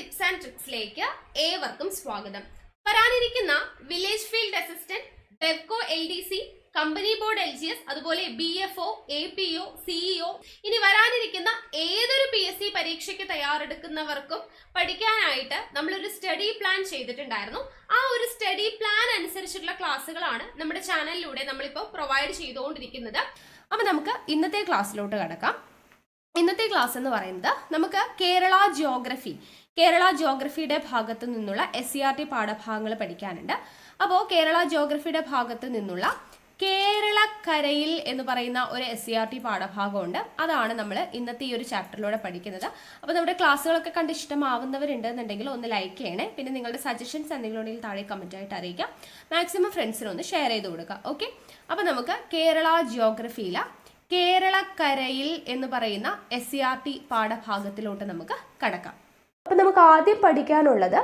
Tips and ട്രിക്സിലേക്ക് ഏവർക്കും സ്വാഗതം. വരാനിരിക്കുന്ന വില്ലേജ് ഫീൽഡ് അസിസ്റ്റന്റ്, ഡെവ്കോ LDC, കമ്പനി ബോർഡ് LGS, അതുപോലെ BFO, APO, CEO, ഇനി വരാനിരിക്കുന്ന ഏതൊരു PSC പരീക്ഷയ്ക്ക് തയ്യാറെടുക്കുന്നവർക്കും പഠിക്കാനായിട്ട് നമ്മളൊരു സ്റ്റഡി പ്ലാൻ ചെയ്തിട്ടുണ്ടായിരുന്നു. ആ ഒരു സ്റ്റഡി പ്ലാൻ അനുസരിച്ചുള്ള ക്ലാസ്സുകളാണ് നമ്മുടെ ചാനലിലൂടെ നമ്മളിപ്പോൾ പ്രൊവൈഡ് ചെയ്തുകൊണ്ടിരിക്കുന്നത്. അപ്പം നമുക്ക് ഇന്നത്തെ ക്ലാസ്സിലോട്ട് കടക്കാം. ഇന്നത്തെ ക്ലാസ് എന്ന് പറയുന്നത് നമുക്ക് കേരള ജിയോഗ്രഫിയുടെ ഭാഗത്തു നിന്നുള്ള SCERT പാഠഭാഗങ്ങൾ പഠിക്കാനുണ്ട്. അപ്പോൾ കേരള ജിയോഗ്രഫിയുടെ ഭാഗത്തു നിന്നുള്ള കേരളക്കരയിൽ എന്ന് പറയുന്ന ഒരു SCERT പാഠഭാഗമുണ്ട്. അതാണ് നമ്മൾ ഇന്നത്തെ ഈ ഒരു ചാപ്റ്ററിലൂടെ പഠിക്കുന്നത്. അപ്പോൾ നമ്മുടെ ക്ലാസ്സുകളൊക്കെ കണ്ട് ഇഷ്ടമാവുന്നവരുണ്ടെന്നുണ്ടെങ്കിൽ ഒന്ന് ലൈക്ക് ചെയ്യണേ. പിന്നെ നിങ്ങളുടെ സജഷൻസ് എന്തെങ്കിലും ഉണ്ടെങ്കിൽ താഴെ കമന്റ് ആയിട്ട് അറിയിക്കാം. മാക്സിമം ഫ്രണ്ട്സിനൊന്ന് ഷെയർ ചെയ്ത് കൊടുക്കുക. ഓക്കെ, അപ്പോൾ നമുക്ക് കേരള ജിയോഗ്രഫിയിലെ കേരളക്കരയിൽ എന്ന് പറയുന്ന SCERT പാഠഭാഗത്തിലോട്ട് നമുക്ക് കടക്കാം. അപ്പം നമുക്ക് ആദ്യം പഠിക്കാനുള്ളത്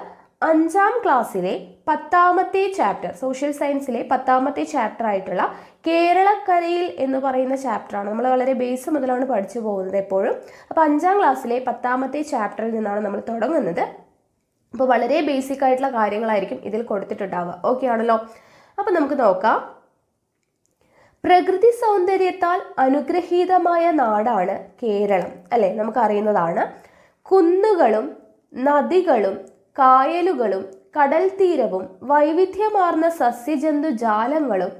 5ാം ക്ലാസ്സിലെ 10ാമത്തെ ചാപ്റ്റർ, സോഷ്യൽ സയൻസിലെ 10ാമത്തെ ചാപ്റ്റർ ആയിട്ടുള്ള കേരളക്കരയിൽ എന്ന് പറയുന്ന ചാപ്റ്ററാണ്. നമ്മൾ വളരെ ബേസ് മുതലാണ് പഠിച്ചു പോകുന്നത് എപ്പോഴും. അപ്പോൾ 5ാം ക്ലാസ്സിലെ 10ാമത്തെ ചാപ്റ്ററിൽ നിന്നാണ് നമ്മൾ തുടങ്ങുന്നത്. അപ്പോൾ വളരെ ബേസിക് ആയിട്ടുള്ള കാര്യങ്ങളായിരിക്കും ഇതിൽ കൊടുത്തിട്ടുണ്ടാവുക. ഓക്കെ ആണല്ലോ? അപ്പം നമുക്ക് നോക്കാം. പ്രകൃതി സൗന്ദര്യത്താൽ അനുഗ്രഹീതമായ നാടാണ് കേരളം, അല്ലെ? നമുക്കറിയുന്നതാണ്. കുന്നുകളും നദികളും കായലുകളും കടൽ തീരവും വൈവിധ്യമാർന്ന സസ്യജന്തുജാലങ്ങളും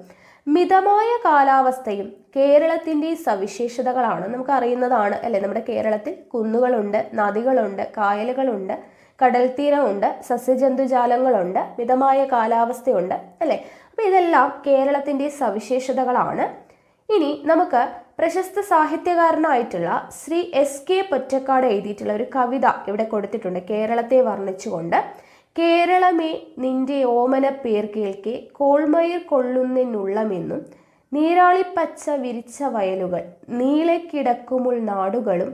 മിതമായ കാലാവസ്ഥയും കേരളത്തിൻ്റെ സവിശേഷതകളാണ്. നമുക്കറിയുന്നതാണ്, അല്ലെ? നമ്മുടെ കേരളത്തിൽ കുന്നുകളുണ്ട്, നദികളുണ്ട്, കായലുകളുണ്ട്, കടൽ തീരമുണ്ട്, സസ്യജന്തുജാലങ്ങളുണ്ട്, മിതമായ കാലാവസ്ഥയുണ്ട്, അല്ലെ? അപ്പോൾ ഇതെല്ലാം കേരളത്തിൻ്റെ സവിശേഷതകളാണ്. ഇനി നമുക്ക് പ്രശസ്ത സാഹിത്യകാരനായിട്ടുള്ള ശ്രീ SK പൊറ്റക്കാട് എഴുതിയിട്ടുള്ള ഒരു കവിത ഇവിടെ കൊടുത്തിട്ടുണ്ട്, കേരളത്തെ വർണ്ണിച്ചുകൊണ്ട്. കേരളമേ നിന്റെ ഓമന പേർ കേൾക്കെ കോൾമയിർ കൊള്ളുന്നെന്നുള്ളമെന്നും നീരാളിപ്പച്ച വിരിച്ച വയലുകൾ നീളെ കിടക്കുമുൾ നാടുകളും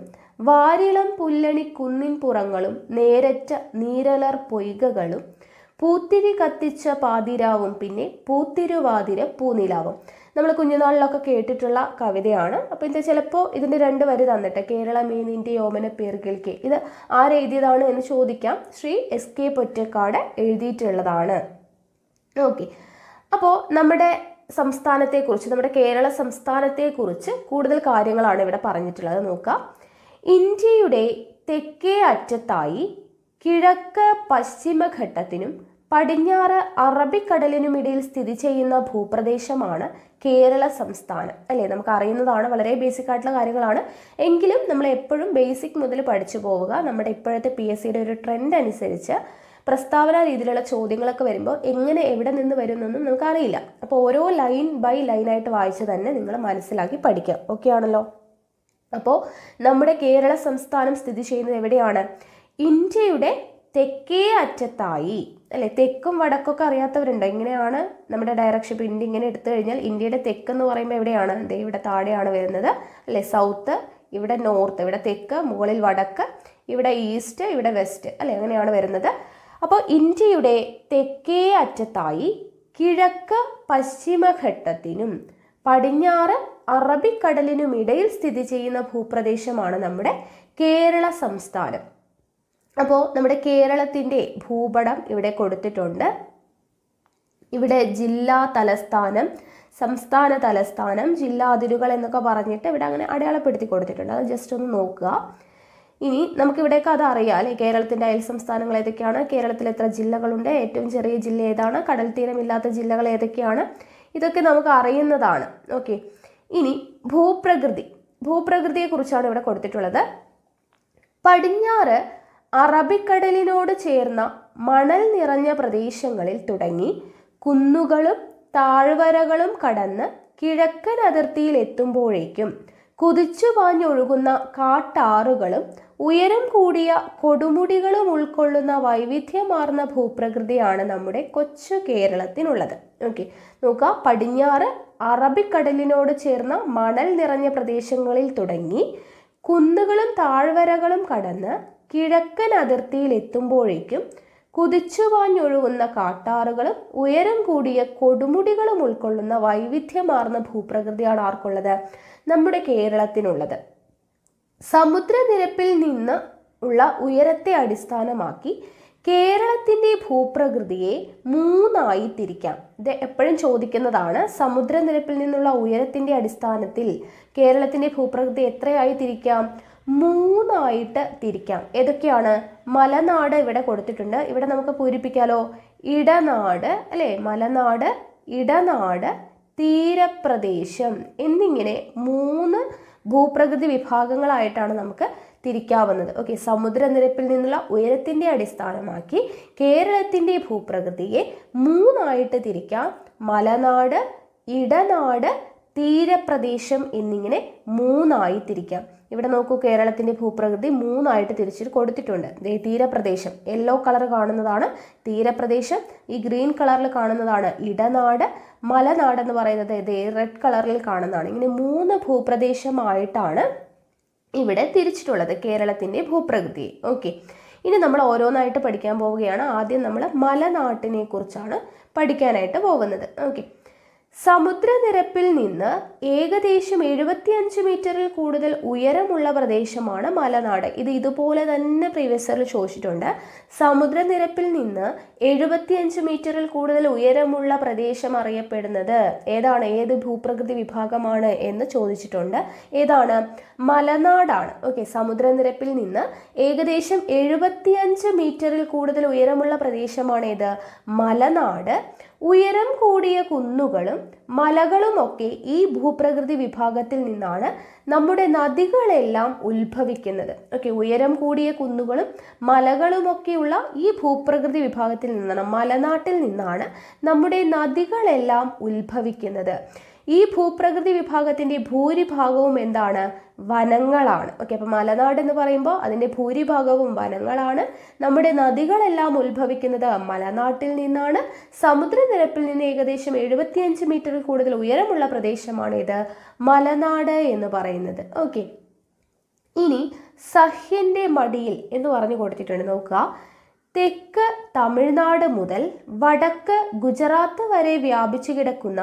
വാരിളം പുല്ലണി കുന്നിൻ പുറങ്ങളും നേരറ്റ നീരലർ പൊയ്കകളും പൂത്തിരി കത്തിച്ച പാതിരാവും പിന്നെ പൂത്തിരുവാതിര പൂനിലാവും. നമ്മൾ കുഞ്ഞുനാളിലൊക്കെ കേട്ടിട്ടുള്ള കവിതയാണ്. അപ്പോൾ ഇത് ചിലപ്പോൾ ഇതിൻ്റെ 2 വരി തന്നിട്ട് കേരളമേ നിന്റെ ഓമന പേർ കേൾക്കെ, ഇത് ആരെഴുതിയതാണ് എന്ന് ചോദിക്കാം. ശ്രീ SK പൊറ്റക്കാട് എഴുതിയിട്ടുള്ളതാണ്. ഓക്കെ, അപ്പോൾ നമ്മുടെ സംസ്ഥാനത്തെക്കുറിച്ച്, നമ്മുടെ കേരള സംസ്ഥാനത്തെക്കുറിച്ച് കൂടുതൽ കാര്യങ്ങളാണ് ഇവിടെ പറഞ്ഞിട്ടുള്ളത്. നോക്കാം. ഇന്ത്യയുടെ തെക്കേ അറ്റത്തായി കിഴക്ക് പശ്ചിമഘട്ടത്തിനും പടിഞ്ഞാറ് അറബിക്കടലിനുമിടയിൽ സ്ഥിതി ചെയ്യുന്ന ഭൂപ്രദേശമാണ് കേരള സംസ്ഥാനം, അല്ലേ? നമുക്ക് അറിയുന്നതാണ്, വളരെ ബേസിക് ആയിട്ടുള്ള കാര്യങ്ങളാണ്. എങ്കിലും നമ്മൾ എപ്പോഴും ബേസിക് മുതൽ പഠിച്ചു പോവുക. നമ്മുടെ ഇപ്പോഴത്തെ PSCയുടെ ഒരു ട്രെൻഡ് അനുസരിച്ച് പ്രസ്താവന രീതിയിലുള്ള ചോദ്യങ്ങളൊക്കെ വരുമ്പോൾ എങ്ങനെ എവിടെ നിന്ന് വരുന്നൊന്നും നമുക്കറിയില്ല. അപ്പോൾ ഓരോ ലൈൻ ബൈ ലൈനായിട്ട് വായിച്ച് തന്നെ നിങ്ങൾ മനസ്സിലാക്കി പഠിക്കുക. ഓക്കെ ആണല്ലോ? അപ്പോൾ നമ്മുടെ കേരള സംസ്ഥാനം സ്ഥിതി ചെയ്യുന്നത് എവിടെയാണ്? ഇന്ത്യയുടെ തെക്കേ അറ്റത്തായി, അല്ലെ? തെക്കും വടക്കൊക്കെ അറിയാത്തവരുണ്ട്. ഇങ്ങനെയാണ് നമ്മുടെ ഡയറക്ഷൻ. ഇപ്പോൾ ഇന്ത്യ ഇങ്ങനെ എടുത്തു കഴിഞ്ഞാൽ ഇന്ത്യയുടെ തെക്ക് എന്ന് പറയുമ്പോൾ എവിടെയാണ്? ഇവിടെ താഴെയാണ് വരുന്നത്, അല്ലെ? സൗത്ത്, ഇവിടെ നോർത്ത്, ഇവിടെ തെക്ക്, മുകളിൽ വടക്ക്, ഇവിടെ ഈസ്റ്റ്, ഇവിടെ വെസ്റ്റ്, അല്ലെ? അങ്ങനെയാണ് വരുന്നത്. അപ്പോൾ ഇന്ത്യയുടെ തെക്കേ അറ്റത്തായി കിഴക്ക് പശ്ചിമഘട്ടത്തിനും പടിഞ്ഞാറ് അറബിക്കടലിനുമിടയിൽ സ്ഥിതി ചെയ്യുന്ന ഭൂപ്രദേശമാണ് നമ്മുടെ കേരള സംസ്ഥാനം. അപ്പോൾ നമ്മുടെ കേരളത്തിൻ്റെ ഭൂപടം ഇവിടെ കൊടുത്തിട്ടുണ്ട്. ഇവിടെ ജില്ലാ തലസ്ഥാനം, സംസ്ഥാന തലസ്ഥാനം, ജില്ലാ അതിരുകൾ എന്നൊക്കെ പറഞ്ഞിട്ട് ഇവിടെ അങ്ങനെ അടയാളപ്പെടുത്തി കൊടുത്തിട്ടുണ്ട്. അത് ജസ്റ്റ് ഒന്ന് നോക്കുക. ഇനി നമുക്കിവിടേക്ക് അത് അറിയാം, അല്ലെ? കേരളത്തിൻ്റെ അയൽ സംസ്ഥാനങ്ങൾ ഏതൊക്കെയാണ്, കേരളത്തിൽ എത്ര ജില്ലകളുണ്ട്, ഏറ്റവും ചെറിയ ജില്ല ഏതാണ്, കടൽ തീരമില്ലാത്ത ജില്ലകൾ ഏതൊക്കെയാണ്, ഇതൊക്കെ നമുക്ക് അറിയുന്നതാണ്. ഓക്കെ, ഇനി ഭൂപ്രകൃതിയെക്കുറിച്ചാണ് ഇവിടെ കൊടുത്തിട്ടുള്ളത്. പടിഞ്ഞാറ് അറബിക്കടലിനോട് ചേർന്ന മണൽ നിറഞ്ഞ പ്രദേശങ്ങളിൽ തുടങ്ങി കുന്നുകളും താഴ്വരകളും കടന്ന് കിഴക്കൻ അതിർത്തിയിൽ എത്തുമ്പോഴേക്കും കുതിച്ചു പാഞ്ഞൊഴുകുന്ന കാട്ടാറുകളും ഉയരം കൂടിയ കൊടുമുടികളും ഉൾക്കൊള്ളുന്ന വൈവിധ്യമാർന്ന ഭൂപ്രകൃതിയാണ് നമ്മുടെ കൊച്ചു കേരളത്തിനുള്ളത്. ഓക്കെ, നോക്കുക. പടിഞ്ഞാറ് അറബിക്കടലിനോട് ചേർന്ന മണൽ നിറഞ്ഞ പ്രദേശങ്ങളിൽ തുടങ്ങി കുന്നുകളും താഴ്വരകളും കടന്ന് കിഴക്കൻ അതിർത്തിയിൽ എത്തുമ്പോഴേക്കും കുതിച്ചുപാഞ്ഞൊഴുകുന്ന കാട്ടാറുകളും ഉയരം കൂടിയ കൊടുമുടികളും ഉൾക്കൊള്ളുന്ന വൈവിധ്യമാർന്ന ഭൂപ്രകൃതിയാണ് ആർക്കുള്ളത്? നമ്മുടെ കേരളത്തിനുള്ളത്. സമുദ്രനിരപ്പിൽ നിന്ന് ഉള്ള ഉയരത്തെ അടിസ്ഥാനമാക്കി കേരളത്തിൻ്റെ ഭൂപ്രകൃതിയെ 3ആയി തിരിക്കാം. ഇത് എപ്പോഴും ചോദിക്കുന്നതാണ്. സമുദ്രനിരപ്പിൽ നിന്നുള്ള ഉയരത്തിൻ്റെ അടിസ്ഥാനത്തിൽ കേരളത്തിൻ്റെ ഭൂപ്രകൃതി എത്രയായി തിരിക്കാം? 3ആയിട്ട് തിരിക്കാം. ഏതൊക്കെയാണ്? മലനാട് ഇവിടെ കൊടുത്തിട്ടുണ്ട്. ഇവിടെ നമുക്ക് പൂരിപ്പിക്കാലോ. ഇടനാട് അല്ലേ, മലനാട്, ഇടനാട്, തീരപ്രദേശം എന്നിങ്ങനെ 3 ഭൂപ്രകൃതി വിഭാഗങ്ങളായിട്ടാണ് നമുക്ക് തിരിക്കാവുന്നത്. ഓക്കെ, സമുദ്രനിരപ്പിൽ നിന്നുള്ള ഉയരത്തിൻ്റെ അടിസ്ഥാനമാക്കി കേരളത്തിൻ്റെ ഭൂപ്രകൃതിയെ 3ആയിട്ട് തിരിക്കാം. മലനാട്, ഇടനാട്, തീരപ്രദേശം എന്നിങ്ങനെ 3ആയി തിരിക്കാം. ഇവിടെ നോക്കൂ, കേരളത്തിൻ്റെ ഭൂപ്രകൃതി 3ആയിട്ട് തിരിച്ചിട്ട് കൊടുത്തിട്ടുണ്ട്. തീരപ്രദേശം യെല്ലോ കളർ കാണുന്നതാണ് തീരപ്രദേശം, ഈ ഗ്രീൻ കളറിൽ കാണുന്നതാണ് ഇടനാട്, മലനാട് എന്ന് പറയുന്നത് റെഡ് കളറിൽ കാണുന്നതാണ്. ഇങ്ങനെ 3 ഭൂപ്രദേശമായിട്ടാണ് ഇവിടെ തിരിച്ചിട്ടുള്ളത് കേരളത്തിൻ്റെ ഭൂപ്രകൃതിയെ. ഓക്കെ, ഇനി നമ്മൾ ഓരോന്നായിട്ട് പഠിക്കാൻ പോവുകയാണ്. ആദ്യം നമ്മൾ മലനാട്ടിനെ കുറിച്ചാണ് പഠിക്കാനായിട്ട് പോകുന്നത്. ഓക്കെ, സമുദ്രനിരപ്പിൽ നിന്ന് ഏകദേശം 75 മീറ്ററിൽ കൂടുതൽ ഉയരമുള്ള പ്രദേശമാണ് മലനാട്. ഇതുപോലെ തന്നെ പ്രീവിയസ് ഇയറിൽ ചോദിച്ചിട്ടുണ്ട്. സമുദ്രനിരപ്പിൽ നിന്ന് 75 മീറ്ററിൽ കൂടുതൽ ഉയരമുള്ള പ്രദേശം അറിയപ്പെടുന്നത് ഏതാണ്? ഏത് ഭൂപ്രകൃതി വിഭാഗമാണ് എന്ന് ചോദിച്ചിട്ടുണ്ട്. ഏതാണ്? മലനാടാണ്. ഓക്കെ, സമുദ്രനിരപ്പിൽ നിന്ന് ഏകദേശം 75 മീറ്ററിൽ കൂടുതൽ ഉയരമുള്ള പ്രദേശമാണ് ഏത്? മലനാട്. ഉയരം കൂടിയ കുന്നുകളും മലകളുമൊക്കെ ഈ ഭൂപ്രകൃതി വിഭാഗത്തിൽ നിന്നാണ് നമ്മുടെ നദികളെല്ലാം ഉത്ഭവിക്കുന്നത്. ഓക്കെ, ഉയരം കൂടിയ കുന്നുകളും മലകളുമൊക്കെയുള്ള ഈ ഭൂപ്രകൃതി വിഭാഗത്തിൽ നിന്നാണ്, മലനാട്ടിൽ നിന്നാണ് നമ്മുടെ നദികളെല്ലാം ഉത്ഭവിക്കുന്നത്. ഈ ഭൂപ്രകൃതി വിഭാഗത്തിൻ്റെ ഭൂരിഭാഗവും എന്താണ്? വനങ്ങളാണ്. ഓക്കെ, അപ്പോൾ മലനാട് എന്ന് പറയുമ്പോൾ അതിൻ്റെ ഭൂരിഭാഗവും വനങ്ങളാണ്. നമ്മുടെ നദികളെല്ലാം ഉത്ഭവിക്കുന്നത് മലനാട്ടിൽ നിന്നാണ്. സമുദ്രനിരപ്പിൽ നിന്ന് ഏകദേശം 75 മീറ്ററിൽ കൂടുതൽ ഉയരമുള്ള പ്രദേശമാണ് ഇത് മലനാട് എന്ന് പറയുന്നത്. ഓക്കെ, ഇനി സഹ്യൻ്റെ മടിയിൽ എന്ന് പറഞ്ഞു കൊടുത്തിട്ടുണ്ട്. നോക്കുക, തെക്ക് തമിഴ്നാട് മുതൽ വടക്ക് ഗുജറാത്ത് വരെ വ്യാപിച്ചു കിടക്കുന്ന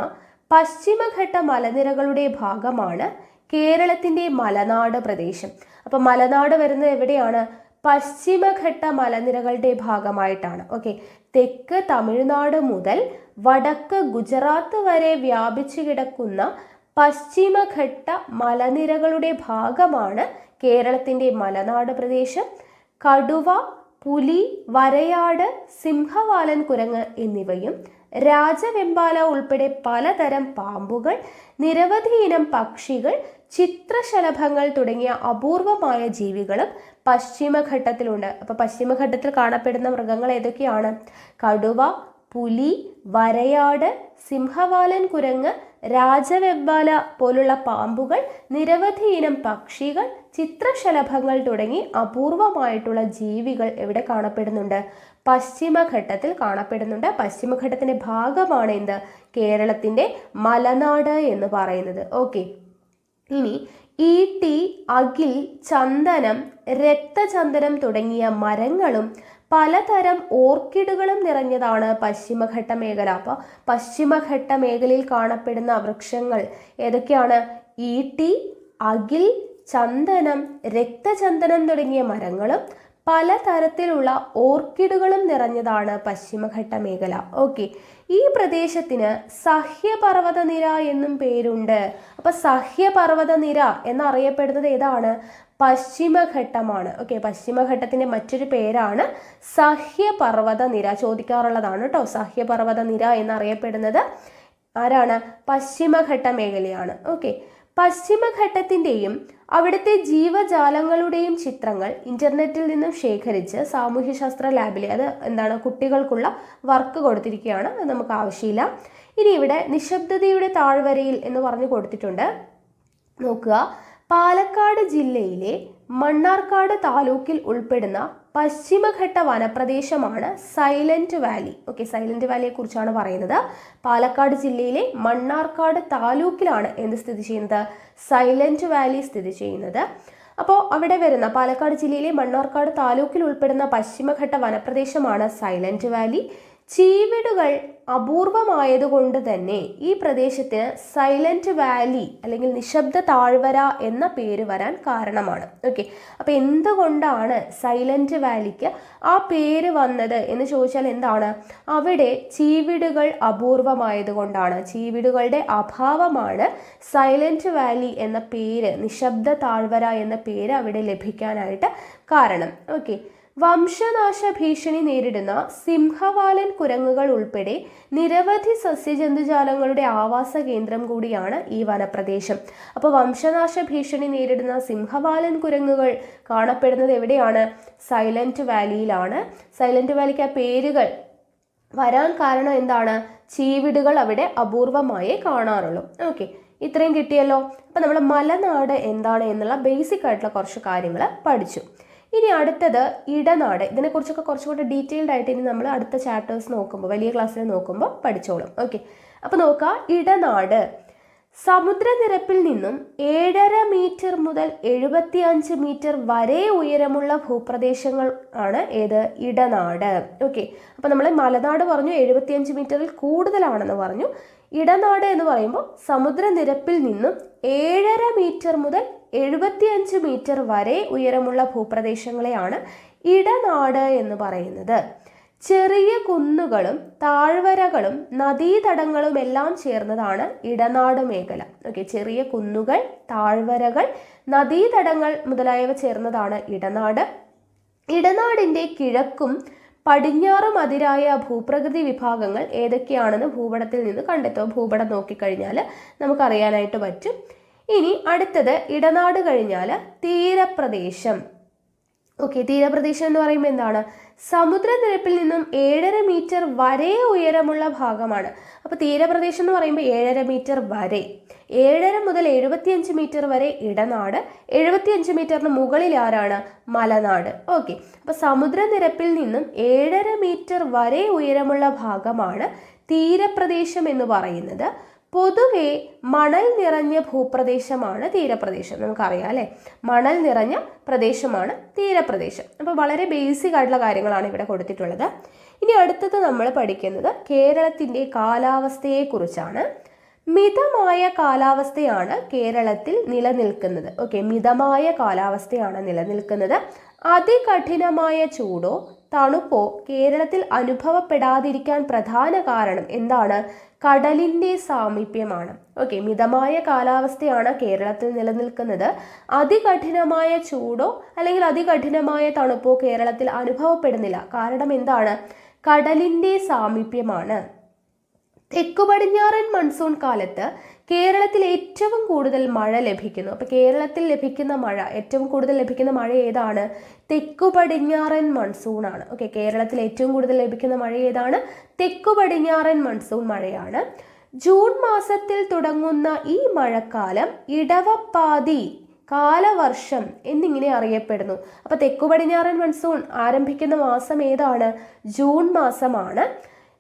പശ്ചിമഘട്ട മലനിരകളുടെ ഭാഗമാണ് കേരളത്തിൻ്റെ മലനാട് പ്രദേശം. അപ്പം മലനാട് വരുന്നത് എവിടെയാണ്? പശ്ചിമഘട്ട മലനിരകളുടെ ഭാഗമായിട്ടാണ്. ഓക്കെ, തെക്ക് തമിഴ്നാട് മുതൽ വടക്ക് ഗുജറാത്ത് വരെ വ്യാപിച്ചു കിടക്കുന്ന പശ്ചിമഘട്ട മലനിരകളുടെ ഭാഗമാണ് കേരളത്തിൻ്റെ മലനാട് പ്രദേശം. കടുവ, പുലി, വരയാട്, സിംഹവാലൻ കുരങ്ങ് എന്നിവയും രാജവെമ്പാല ഉൾപ്പെടെ പലതരം പാമ്പുകൾ, നിരവധി ഇനം പക്ഷികൾ, ചിത്രശലഭങ്ങൾ തുടങ്ങിയ അപൂർവമായ ജീവികളും പശ്ചിമഘട്ടത്തിലുണ്ട്. അപ്പോൾ പശ്ചിമഘട്ടത്തിൽ കാണപ്പെടുന്ന മൃഗങ്ങൾ ഏതൊക്കെയാണ്? കടുവ, പുലി, വരയാട്, സിംഹവാലൻ കുരങ്ങ്, രാജവെമ്പാല പോലുള്ള പാമ്പുകൾ, നിരവധി ഇനം പക്ഷികൾ, ചിത്രശലഭങ്ങൾ തുടങ്ങി അപൂർവമായിട്ടുള്ള ജീവികൾ എവിടെ കാണപ്പെടുന്നുണ്ട്? പശ്ചിമഘട്ടത്തിൽ കാണപ്പെടുന്നുണ്ട്. പശ്ചിമഘട്ടത്തിൻ്റെ ഭാഗമാണ് എന്ത്? കേരളത്തിൻ്റെ മലനാട് എന്ന് പറയുന്നത്. ഓക്കെ, ഇനി ഈട്ടി, അകിൽ, ചന്ദനം, രക്തചന്ദനം തുടങ്ങിയ മരങ്ങളും പലതരം ഓർക്കിഡുകളും നിറഞ്ഞതാണ് പശ്ചിമഘട്ട മേഖല. അപ്പോൾ പശ്ചിമഘട്ട മേഖലയിൽ കാണപ്പെടുന്ന വൃക്ഷങ്ങൾ ഏതൊക്കെയാണ്? ഈട്ടി, അകിൽ, ചന്ദനം, രക്തചന്ദനം തുടങ്ങിയ മരങ്ങളും പലതരത്തിലുള്ള ഓർക്കിഡുകളും നിറഞ്ഞതാണ് പശ്ചിമഘട്ട മേഖല. ഓക്കെ, ഈ പ്രദേശത്തിന് സഹ്യപർവ്വത നിര എന്നും പേരുണ്ട്. അപ്പോൾ സഹ്യപർവ്വത നിര എന്നറിയപ്പെടുന്നത് ഏതാണ്? പശ്ചിമഘട്ടമാണ്. ഓക്കെ, പശ്ചിമഘട്ടത്തിൻ്റെ മറ്റൊരു പേരാണ് സഹ്യപർവ്വത നിര. ചോദിക്കാറുള്ളതാണ് കേട്ടോ. സഹ്യപർവ്വത നിര എന്നറിയപ്പെടുന്നത് ആരാണ്? പശ്ചിമഘട്ട മേഖലയാണ്. ഓക്കെ, പശ്ചിമഘട്ടത്തിൻ്റെയും അവിടുത്തെ ജീവജാലങ്ങളുടെയും ചിത്രങ്ങൾ ഇന്റർനെറ്റിൽ നിന്നും ശേഖരിച്ച് സാമൂഹ്യശാസ്ത്ര ലാബിലെ, അത് എന്താണ്, കുട്ടികൾക്കുള്ള വർക്ക് കൊടുത്തിരിക്കുകയാണ്. അത് നമുക്ക് ആവശ്യമില്ല. ഇനി ഇവിടെ നിശബ്ദതയുടെ താഴ്വരയിൽ എന്ന് പറഞ്ഞു കൊടുത്തിട്ടുണ്ട്. നോക്കുക, പാലക്കാട് ജില്ലയിലെ മണ്ണാർക്കാട് താലൂക്കിൽ ഉൾപ്പെടുന്ന പശ്ചിമഘട്ട വനപ്രദേശമാണ് സൈലന്റ് വാലി. ഓക്കെ, സൈലന്റ് വാലിയെ കുറിച്ചാണ് പറയുന്നത്. പാലക്കാട് ജില്ലയിലെ മണ്ണാർക്കാട് താലൂക്കിലാണ് എന്ത് സ്ഥിതി ചെയ്യുന്നത്? സൈലന്റ് വാലി സ്ഥിതി ചെയ്യുന്നത്. അപ്പോൾ അവിടെ വരുന്ന പാലക്കാട് ജില്ലയിലെ മണ്ണാർക്കാട് താലൂക്കിൽ ഉൾപ്പെടുന്ന പശ്ചിമഘട്ട വനപ്രദേശമാണ് സൈലന്റ് വാലി. ചീവിടുകൾ അപൂർവമായതുകൊണ്ട് തന്നെ ഈ പ്രദേശത്തിന് സൈലന്റ് വാലി അല്ലെങ്കിൽ നിശബ്ദ താഴ്വര എന്ന പേര് വരാൻ കാരണമാണ്. ഓക്കെ, അപ്പോൾ എന്തുകൊണ്ടാണ് സൈലന്റ് വാലിക്ക് ആ പേര് വന്നത് എന്ന് ചോദിച്ചാൽ എന്താണ്? അവിടെ ചീവിടുകൾ അപൂർവമായതുകൊണ്ടാണ്, ചീവിടുകളുടെ അഭാവമാണ് സൈലന്റ് വാലി എന്ന പേര്, നിശബ്ദ താഴ്വര എന്ന പേര് അവിടെ ലഭിക്കാനായിട്ട് കാരണം. ഓക്കെ, വംശനാശ ഭീഷണി നേരിടുന്ന സിംഹവാലൻ കുരങ്ങുകൾ ഉൾപ്പെടെ നിരവധി സസ്യജന്തുജാലങ്ങളുടെ ആവാസ കേന്ദ്രം കൂടിയാണ് ഈ വനപ്രദേശം. അപ്പോൾ വംശനാശ ഭീഷണി നേരിടുന്ന സിംഹവാലൻ കുരങ്ങുകൾ കാണപ്പെടുന്നത് എവിടെയാണ്? സൈലന്റ് വാലിയിലാണ്. സൈലന്റ് വാലിക്ക് ആ പേരുകൾ വരാൻ കാരണം എന്താണ്? ചീവിടുകൾ അവിടെ അപൂർവമായേ കാണാറുള്ളൂ. ഓക്കെ, ഇത്രയും കിട്ടിയല്ലോ. അപ്പം നമ്മൾ മലനാട് എന്താണ് എന്നുള്ള ബേസിക് ആയിട്ടുള്ള കുറച്ച് കാര്യങ്ങൾ പഠിച്ചു. ഇനി അടുത്തത് ഇടനാട്. ഇതിനെക്കുറിച്ചൊക്കെ കുറച്ചുകൂടി ഡീറ്റെയിൽഡ് ആയിട്ട് ഇനി നമ്മൾ അടുത്ത ചാപ്റ്റേഴ്സ് നോക്കുമ്പോൾ, വലിയ ക്ലാസ്സിൽ നോക്കുമ്പോൾ പഠിച്ചോളും. ഓക്കെ, അപ്പോൾ നോക്കുക, ഇടനാട് സമുദ്രനിരപ്പിൽ നിന്നും 7.5 മീറ്റർ മുതൽ 75 മീറ്റർ വരെ ഉയരമുള്ള ഭൂപ്രദേശങ്ങൾ ആണ് ഏത്? ഇടനാട്. ഓക്കെ, അപ്പോൾ നമ്മൾ മലനാട് പറഞ്ഞു 75 മീറ്ററിൽ കൂടുതലാണെന്ന് പറഞ്ഞു. ഇടനാട് എന്ന് പറയുമ്പോൾ സമുദ്രനിരപ്പിൽ നിന്നും 7.5 മീറ്റർ മുതൽ 75 മീറ്റർ വരെ ഉയരമുള്ള ഭൂപ്രദേശങ്ങളെയാണ് ഇടനാട് എന്ന് പറയുന്നത്. ചെറിയ കുന്നുകളും താഴ്വരകളും നദീതടങ്ങളും എല്ലാം ചേർന്നതാണ് ഇടനാട് മേഖല. ഓക്കെ, ചെറിയ കുന്നുകൾ, താഴ്വരകൾ, നദീതടങ്ങൾ മുതലായവ ചേർന്നതാണ് ഇടനാട്. ഇടനാടിൻ്റെ കിഴക്കും പടിഞ്ഞാറും അതിരായ ഭൂപ്രകൃതി വിഭാഗങ്ങൾ ഏതൊക്കെയാണെന്ന് ഭൂപടത്തിൽ നിന്ന് കണ്ടെത്തുക. ഭൂപടം നോക്കിക്കഴിഞ്ഞാൽ നമുക്കറിയാനായിട്ട് പറ്റും. ഇനി അടുത്തത് ഇടനാട് കഴിഞ്ഞാൽ തീരപ്രദേശം. ഓക്കെ, തീരപ്രദേശം എന്ന് പറയുമ്പോൾ എന്താണ്? സമുദ്രനിരപ്പിൽ നിന്നും 7.5 മീറ്റർ വരെ ഉയരമുള്ള ഭാഗമാണ്. അപ്പോൾ തീരപ്രദേശം എന്ന് പറയുമ്പോൾ 7.5 മീറ്റർ വരെ, 7.5 മുതൽ 75 മീറ്റർ വരെ ഇടനാട്, 75 മീറ്ററിന് മുകളിൽ ആരാണ്? മലനാട്. ഓക്കെ, അപ്പോൾ സമുദ്രനിരപ്പിൽ നിന്നും 7.5 മീറ്റർ വരെ ഉയരമുള്ള ഭാഗമാണ് തീരപ്രദേശം എന്ന് പറയുന്നത്. പൊതുവെ മണൽ നിറഞ്ഞ ഭൂപ്രദേശമാണ് തീരപ്രദേശം. നമുക്കറിയാം അല്ലേ, മണൽ നിറഞ്ഞ പ്രദേശമാണ് തീരപ്രദേശം. അപ്പോൾ വളരെ ബേസിക് ആയിട്ടുള്ള കാര്യങ്ങളാണ് ഇവിടെ കൊടുത്തിട്ടുള്ളത്. ഇനി അടുത്തത് നമ്മൾ പഠിക്കുന്നത് കേരളത്തിൻ്റെ കാലാവസ്ഥയെക്കുറിച്ചാണ്. മിതമായ കാലാവസ്ഥയാണ് കേരളത്തിൽ നിലനിൽക്കുന്നത്. ഓക്കെ, മിതമായ കാലാവസ്ഥയാണ് നിലനിൽക്കുന്നത്. അതികഠിനമായ ചൂടോ തണുപ്പോ കേരളത്തിൽ അനുഭവപ്പെടാതിരിക്കാൻ പ്രധാന കാരണം എന്താണ്? കടലിൻ്റെ സാമീപ്യമാണ്. ഓക്കെ, മിതമായ കാലാവസ്ഥയാണ് കേരളത്തിൽ നിലനിൽക്കുന്നത്. അതികഠിനമായ ചൂടോ അല്ലെങ്കിൽ അതികഠിനമായ തണുപ്പോ കേരളത്തിൽ അനുഭവപ്പെടുന്നില്ല. കാരണം എന്താണ്? കടലിൻ്റെ സാമീപ്യമാണ്. തെക്കു പടിഞ്ഞാറൻ മൺസൂൺ കാലത്ത് കേരളത്തിൽ ഏറ്റവും കൂടുതൽ മഴ ലഭിക്കുന്നു. അപ്പോൾ കേരളത്തിൽ ലഭിക്കുന്ന മഴ, ഏറ്റവും കൂടുതൽ ലഭിക്കുന്ന മഴ ഏതാണ്? തെക്കു പടിഞ്ഞാറൻ മൺസൂൺ ആണ്. ഓക്കെ, കേരളത്തിൽ ഏറ്റവും കൂടുതൽ ലഭിക്കുന്ന മഴ ഏതാണ്? തെക്കു പടിഞ്ഞാറൻ മൺസൂൺ മഴയാണ്. ജൂൺ മാസത്തിൽ തുടങ്ങുന്ന ഈ മഴക്കാലം ഇടവപ്പാതി കാലവർഷം എന്നിങ്ങനെ അറിയപ്പെടുന്നു. അപ്പോൾ തെക്കു പടിഞ്ഞാറൻ മൺസൂൺ ആരംഭിക്കുന്ന മാസം ഏതാണ്? ജൂൺ മാസമാണ്.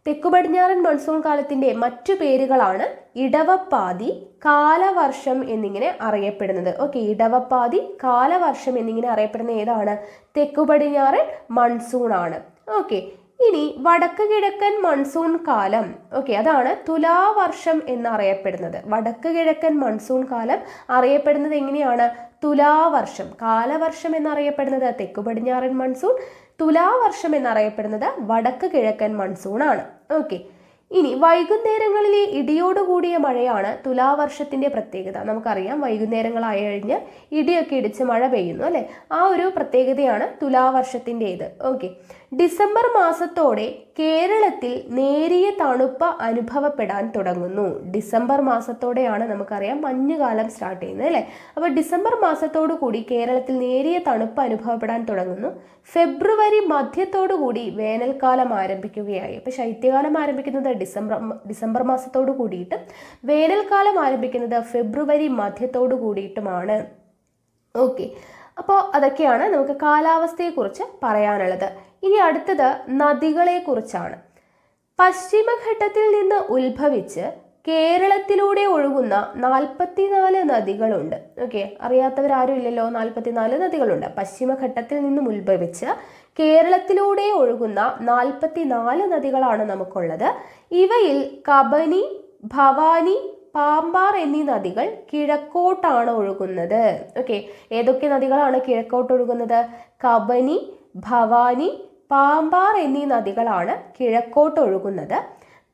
തെക്കു പടിഞ്ഞാറൻ മൺസൂൺ കാലത്തിൻ്റെ മറ്റു പേരുകളാണ് ഇടവപ്പാതി, കാലവർഷം എന്നിങ്ങനെ അറിയപ്പെടുന്നത്. ഓക്കെ, ഇടവപ്പാതി, കാലവർഷം എന്നിങ്ങനെ അറിയപ്പെടുന്ന ഏതാണ്? തെക്കു പടിഞ്ഞാറൻ മൺസൂൺ ആണ്. ഓക്കെ, ഇനി വടക്ക് കിഴക്കൻ മൺസൂൺ കാലം. ഓക്കെ, അതാണ് തുലാവർഷം എന്നറിയപ്പെടുന്നത്. വടക്ക് കിഴക്കൻ മൺസൂൺ കാലം അറിയപ്പെടുന്നത് എങ്ങനെയാണ്? തുലാവർഷം. കാലവർഷം എന്നറിയപ്പെടുന്നത് തെക്കു പടിഞ്ഞാറൻ മൺസൂൺ, തുലാവർഷം എന്നറിയപ്പെടുന്നത് വടക്ക് കിഴക്കൻ മൺസൂൺ ആണ്. ഓക്കെ, ഇനി വൈകുന്നേരങ്ങളിലെ ഇടിയോടുകൂടിയ മഴയാണ് തുലാവർഷത്തിൻ്റെ പ്രത്യേകത. നമുക്കറിയാം, വൈകുന്നേരങ്ങളായി കഴിഞ്ഞ് ഇടിയൊക്കെ ഇടിച്ച് മഴ പെയ്യുന്നു അല്ലേ, ആ ഒരു പ്രത്യേകതയാണ് തുലാവർഷത്തിൻ്റേത്. ഓക്കെ, ഡിസംബർ മാസത്തോടെ കേരളത്തിൽ നേരിയ തണുപ്പ് അനുഭവപ്പെടാൻ തുടങ്ങുന്നു. ഡിസംബർ മാസത്തോടെയാണ് നമുക്കറിയാം മഞ്ഞുകാലം സ്റ്റാർട്ട് ചെയ്യുന്നത് അല്ലേ. അപ്പോൾ ഡിസംബർ മാസത്തോടു കൂടി കേരളത്തിൽ നേരിയ തണുപ്പ് അനുഭവപ്പെടാൻ തുടങ്ങുന്നു. ഫെബ്രുവരി മധ്യത്തോടു കൂടി വേനൽക്കാലം ആരംഭിക്കുകയായി. അപ്പോൾ ശൈത്യകാലം ആരംഭിക്കുന്നത് ഡിസംബർ മാസത്തോടു കൂടിയിട്ട്, വേനൽക്കാലം ആരംഭിക്കുന്നത് ഫെബ്രുവരി മധ്യത്തോടു കൂടിയിട്ടുമാണ്. ഓക്കെ, അപ്പോൾ അതൊക്കെയാണ് നമുക്ക് കാലാവസ്ഥയെക്കുറിച്ച് പറയാനുള്ളത്. ഇനി അടുത്തത് നദികളെക്കുറിച്ചാണ്. പശ്ചിമഘട്ടത്തിൽ നിന്ന് ഉത്ഭവിച്ച് കേരളത്തിലൂടെ ഒഴുകുന്ന 44 നദികളുണ്ട്. ഓക്കെ, അറിയാത്തവരാരും ഇല്ലല്ലോ. 44 നദികളുണ്ട്. പശ്ചിമഘട്ടത്തിൽ നിന്നും ഉത്ഭവിച്ച് കേരളത്തിലൂടെ ഒഴുകുന്ന 44 നദികളാണ് നമുക്കുള്ളത്. ഇവയിൽ കബനി, ഭവാനി, പാമ്പാർ എന്നീ നദികൾ കിഴക്കോട്ടാണ് ഒഴുകുന്നത്. ഓക്കെ, ഏതൊക്കെ നദികളാണ് കിഴക്കോട്ട് ഒഴുകുന്നത്? കബനി, ഭവാനി, പാമ്പാർ എന്നീ നദികളാണ് കിഴക്കോട്ട് ഒഴുകുന്നത്.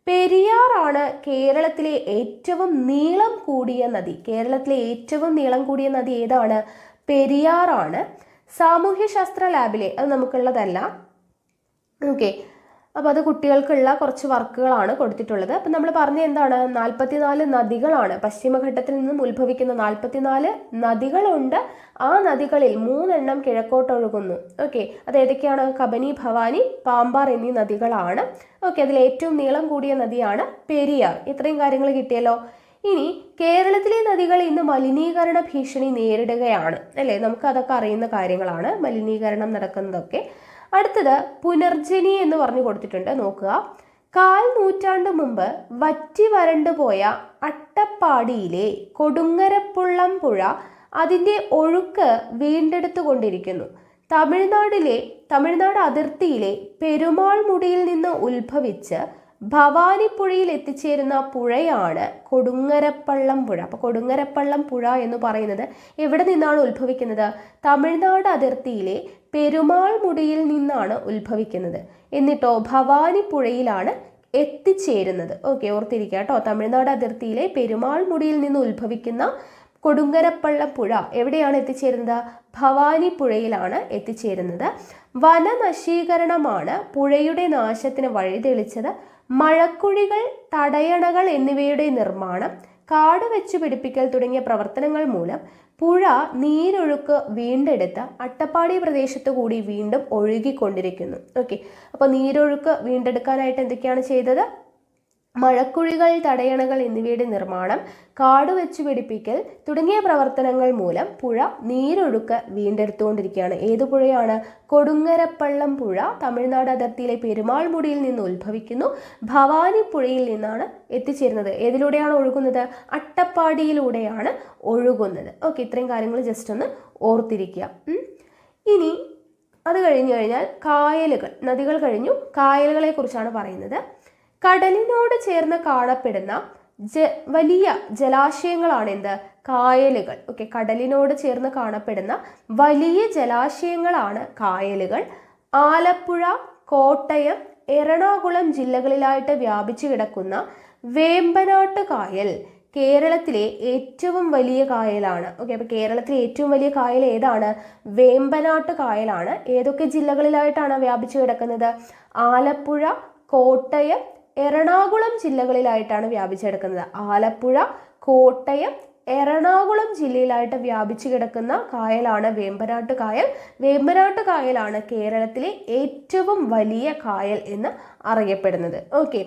പെരിയാറാണ് കേരളത്തിലെ ഏറ്റവും നീളം കൂടിയ നദി. കേരളത്തിലെ ഏറ്റവും നീളം കൂടിയ നദി ഏതാണ്? പെരിയാറാണ്. സാമൂഹ്യശാസ്ത്ര ലാബിലെ, അത് നമുക്കുള്ളതല്ല, ഓക്കെ, അപ്പോൾ അത് കുട്ടികൾക്കുള്ള കുറച്ച് വർക്കുകളാണ് കൊടുത്തിട്ടുള്ളത്. അപ്പം നമ്മൾ പറഞ്ഞ എന്താണ്? 44 നദികളാണ്. പശ്ചിമഘട്ടത്തിൽ നിന്നും ഉത്ഭവിക്കുന്ന 44 നദികളുണ്ട്. ആ നദികളിൽ 3 കിഴക്കോട്ട് ഒഴുകുന്നു. ഓക്കെ, അത് ഏതൊക്കെയാണ്? കബനി, ഭവാനി, പാമ്പാർ എന്നീ നദികളാണ്. ഓക്കെ, അതിൽ ഏറ്റവും നീളം കൂടിയ നദിയാണ് പെരിയാർ. ഇത്രയും കാര്യങ്ങൾ കിട്ടിയല്ലോ. ഇനി കേരളത്തിലെ നദികൾ ഇന്ന് മലിനീകരണ ഭീഷണി നേരിടുകയാണ്, അല്ലേ? നമുക്ക് അതൊക്കെ അറിയുന്ന കാര്യങ്ങളാണ്, മലിനീകരണം നടക്കുന്നതൊക്കെ. അടുത്തത് പുനർജനി എന്ന് പറഞ്ഞു കൊടുത്തിട്ടുണ്ട്, നോക്കുക. 1/4 നൂറ്റാണ്ട് മുമ്പ് വറ്റി വരണ്ടുപോയ അട്ടപ്പാടിയിലെ കൊടുങ്ങരപ്പുള്ളം പുഴ അതിൻ്റെ ഒഴുക്ക് വീണ്ടെടുത്തുകൊണ്ടിരിക്കുന്നു. തമിഴ്നാട് അതിർത്തിയിലെ പെരുമാൾമുടിയിൽ നിന്ന് ഉത്ഭവിച്ച് ഭവാനിപ്പുഴയിൽ എത്തിച്ചേരുന്ന പുഴയാണ് കൊടുങ്ങരപ്പള്ളം പുഴ. അപ്പോൾ കൊടുങ്ങരപ്പള്ളം പുഴ എന്ന് പറയുന്നത് എവിടെ നിന്നാണ് ഉത്ഭവിക്കുന്നത്? തമിഴ്നാട് അതിർത്തിയിലെ പെരുമാൾമുടിയിൽ നിന്നാണ് ഉത്ഭവിക്കുന്നത്. എന്നിട്ടോ ഭവാനിപ്പുഴയിലാണ് എത്തിച്ചേരുന്നത്. ഓക്കെ, ഓർത്തിരിക്കുക കേട്ടോ. തമിഴ്നാട് അതിർത്തിയിലെ പെരുമാൾമുടിയിൽ നിന്ന് ഉത്ഭവിക്കുന്ന കൊടുങ്ങരപ്പള്ളം പുഴ എവിടെയാണ് എത്തിച്ചേരുന്നത്? ഭവാനിപ്പുഴയിലാണ് എത്തിച്ചേരുന്നത്. വനനശീകരണമാണ് പുഴയുടെ നാശത്തിന് വഴിതെളിച്ചത്. മഴക്കുഴികൾ, തടയണകൾ എന്നിവയുടെ നിർമ്മാണം, കാട് വെച്ചു പിടിപ്പിക്കൽ തുടങ്ങിയ പ്രവർത്തനങ്ങൾ മൂലം പുഴ നീരൊഴുക്ക് വീണ്ടെടുത്ത് അട്ടപ്പാടി പ്രദേശത്തു കൂടി വീണ്ടും ഒഴുകിക്കൊണ്ടിരിക്കുന്നു. ഓക്കെ, അപ്പോൾ നീരൊഴുക്ക് വീണ്ടെടുക്കാനായിട്ട് എന്തൊക്കെയാണ് ചെയ്തത്? മഴക്കുഴികൾ, തടയണകൾ എന്നിവയുടെ നിർമ്മാണം, കാട് വെച്ചു പിടിപ്പിക്കൽ തുടങ്ങിയ പ്രവർത്തനങ്ങൾ മൂലം പുഴ നീരൊഴുക്ക് വീണ്ടെടുത്തുകൊണ്ടിരിക്കുകയാണ്. ഏതു പുഴയാണ്? കൊടുങ്ങരപ്പള്ളം പുഴ തമിഴ്നാട് അതിർത്തിയിലെ പെരുമാൾമുടിയിൽ നിന്ന് ഉത്ഭവിക്കുന്നു. ഭവാനിപ്പുഴയിൽ നിന്നാണ് എത്തിച്ചേരുന്നത്. ഏതിലൂടെയാണ് ഒഴുകുന്നത്? അട്ടപ്പാടിയിലൂടെയാണ് ഒഴുകുന്നത്. ഓക്കെ, ഇത്രയും കാര്യങ്ങൾ ജസ്റ്റ് ഒന്ന് ഓർത്തിരിക്കുക. ഇനി അത് കഴിഞ്ഞു കഴിഞ്ഞാൽ കായലുകൾ, നദികൾ കഴിഞ്ഞു, കായലുകളെ കുറിച്ചാണ് പറയുന്നത്. കടലിനോട് ചേർന്ന് കാണപ്പെടുന്ന വലിയ ജലാശയങ്ങളാണ് എന്ത്? കായലുകൾ. ഓക്കെ, കടലിനോട് ചേർന്ന് കാണപ്പെടുന്ന വലിയ ജലാശയങ്ങളാണ് കായലുകൾ. ആലപ്പുഴ, കോട്ടയം, എറണാകുളം ജില്ലകളിലായിട്ട് വ്യാപിച്ചു കിടക്കുന്ന വേമ്പനാട്ട് കായൽ കേരളത്തിലെ ഏറ്റവും വലിയ കായലാണ്. ഓക്കെ, അപ്പോൾ കേരളത്തിലെ ഏറ്റവും വലിയ കായൽ ഏതാണ്? വേമ്പനാട്ട് കായലാണ്. ഏതൊക്കെ ജില്ലകളിലായിട്ടാണ് വ്യാപിച്ചു കിടക്കുന്നത്? ആലപ്പുഴ, കോട്ടയം, എറണാകുളം ജില്ലകളിലായിട്ടാണ് വ്യാപിച്ചു കിടക്കുന്നത്. ആലപ്പുഴ, കോട്ടയം, എറണാകുളം ജില്ലയിലായിട്ട് വ്യാപിച്ചു കിടക്കുന്ന കായലാണ് വേമ്പനാട്ട് കായൽ. വേമ്പനാട്ട് കായലാണ് കേരളത്തിലെ ഏറ്റവും വലിയ കായൽ എന്ന് അറിയപ്പെടുന്നത്. ഓക്കെ,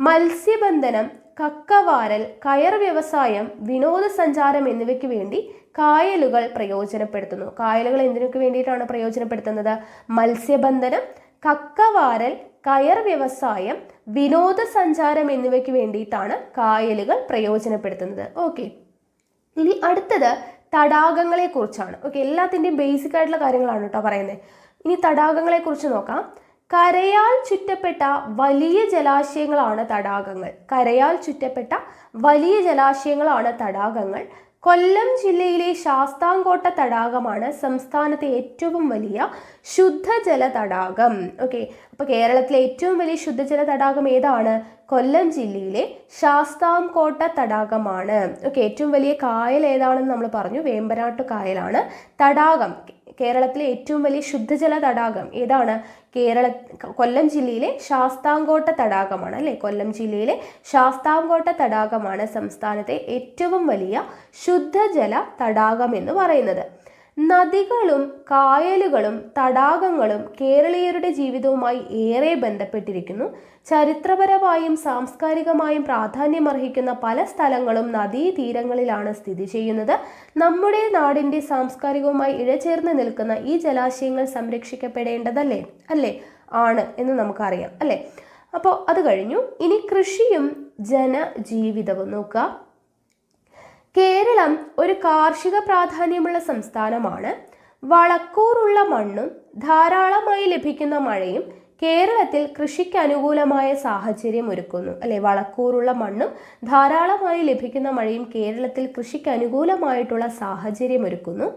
മത്സ്യബന്ധനം, കക്കവാരൽ, കയർ വ്യവസായം, വിനോദസഞ്ചാരം എന്നിവയ്ക്ക് വേണ്ടി കായലുകൾ പ്രയോജനപ്പെടുത്തുന്നു. കായലുകൾ എന്തിനൊക്കെ വേണ്ടിയിട്ടാണ് പ്രയോജനപ്പെടുത്തുന്നത്? മത്സ്യബന്ധനം, കക്കവാരൽ, കയർ വ്യവസായം, വിനോദസഞ്ചാരം എന്നിവയ്ക്ക് വേണ്ടിയിട്ടാണ് കായലുകൾ പ്രയോജനപ്പെടുത്തുന്നത്. ഓക്കെ, ഇനി അടുത്തത് തടാകങ്ങളെ കുറിച്ചാണ്. ഓക്കെ, എല്ലാത്തിൻ്റെയും ബേസിക് ആയിട്ടുള്ള കാര്യങ്ങളാണ് കേട്ടോ പറയുന്നത്. ഇനി തടാകങ്ങളെ കുറിച്ച് നോക്കാം. കരയാൽ ചുറ്റപ്പെട്ട വലിയ ജലാശയങ്ങളാണ് തടാകങ്ങൾ. കരയാൽ ചുറ്റപ്പെട്ട വലിയ ജലാശയങ്ങളാണ് തടാകങ്ങൾ. കൊല്ലം ജില്ലയിലെ ശാസ്താംകോട്ട തടാകമാണ് സംസ്ഥാനത്തെ ഏറ്റവും വലിയ ശുദ്ധജല തടാകം. ഓക്കെ, അപ്പോൾ കേരളത്തിലെ ഏറ്റവും വലിയ ശുദ്ധജല തടാകം ഏതാണ്? കൊല്ലം ജില്ലയിലെ ശാസ്താംകോട്ട തടാകമാണ്. ഓക്കെ, ഏറ്റവും വലിയ കായൽ ഏതാണെന്ന് നമ്മൾ പറഞ്ഞു, വേമ്പനാട്ട് കായലാണ്. തടാകം, കേരളത്തിലെ ഏറ്റവും വലിയ ശുദ്ധജല തടാകം ഏതാണ്? കൊല്ലം ജില്ലയിലെ ശാസ്താംകോട്ട തടാകമാണ്, അല്ലേ? കൊല്ലം ജില്ലയിലെ ശാസ്താംകോട്ട തടാകമാണ് സംസ്ഥാനത്തെ ഏറ്റവും വലിയ ശുദ്ധജല തടാകം എന്ന് പറയുന്നത്. നദികളും കായലുകളും തടാകങ്ങളും കേരളീയരുടെ ജീവിതവുമായി ഏറെ ബന്ധപ്പെട്ടിരിക്കുന്നു. ചരിത്രപരമായും സാംസ്കാരികമായും പ്രാധാന്യമർഹിക്കുന്ന പല സ്ഥലങ്ങളും നദീതീരങ്ങളിലാണ് സ്ഥിതി ചെയ്യുന്നത്. നമ്മുടെ നാടിൻ്റെ സാംസ്കാരികവുമായി ഇഴചേർന്ന് നിൽക്കുന്ന ഈ ജലാശയങ്ങൾ സംരക്ഷിക്കപ്പെടേണ്ടതല്ലേ? അല്ലേ? ആണ് എന്ന് നമുക്കറിയാം, അല്ലേ? അപ്പോൾ അത് കഴിഞ്ഞു. ഇനി കൃഷിയും ജനജീവിതവും നോക്കുക. കേരളം ഒരു കാർഷിക പ്രാധാന്യമുള്ള സംസ്ഥാനമാണ്. വളക്കൂറുള്ള മണ്ണും ധാരാളമായി ലഭിക്കുന്ന മഴയും കേരളത്തിൽ കൃഷിക്ക് അനുകൂലമായ സാഹചര്യം ഒരുക്കുന്നു. അല്ലെ, വളക്കൂറുള്ള മണ്ണും ധാരാളമായി ലഭിക്കുന്ന മഴയും കേരളത്തിൽ കൃഷിക്ക് അനുകൂലമായിട്ടുള്ള സാഹചര്യം ഒരുക്കുന്നു.